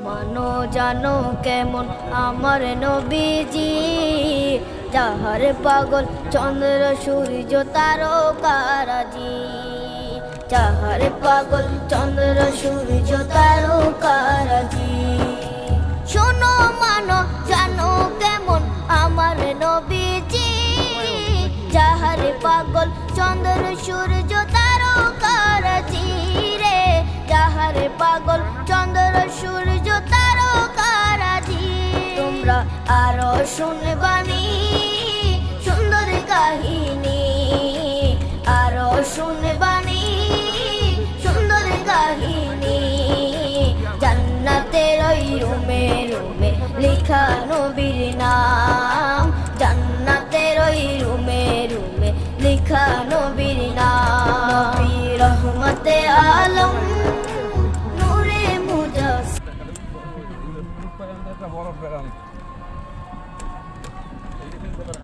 মানো জানো কেমন আমার নবীজি, যাহার পাগল চন্দ্র সূর্য তারকারাজি, যাহার পাগল চন্দ্র সূর্য তারকারাজি। শোনো মানো জানো কেমন আমার নবীজি, যাহার পাগল চন্দ্র সূর্য তারকারাজি রে, যাহার পাগল চন্দ্র সূর্য তারকারাজি। তোমরা আরো শুনবানি সুন্দর কাহিনী, আরো শুনবানি সুন্দর কাহিনী। জান্নাতের ওই রুমে রুমে লেখা নবীর নাম, জান্নাতের ওই রুমে রুমে লেখা নবীর নাম। নবী রহমতে আলম নূরে মুজাসসাম।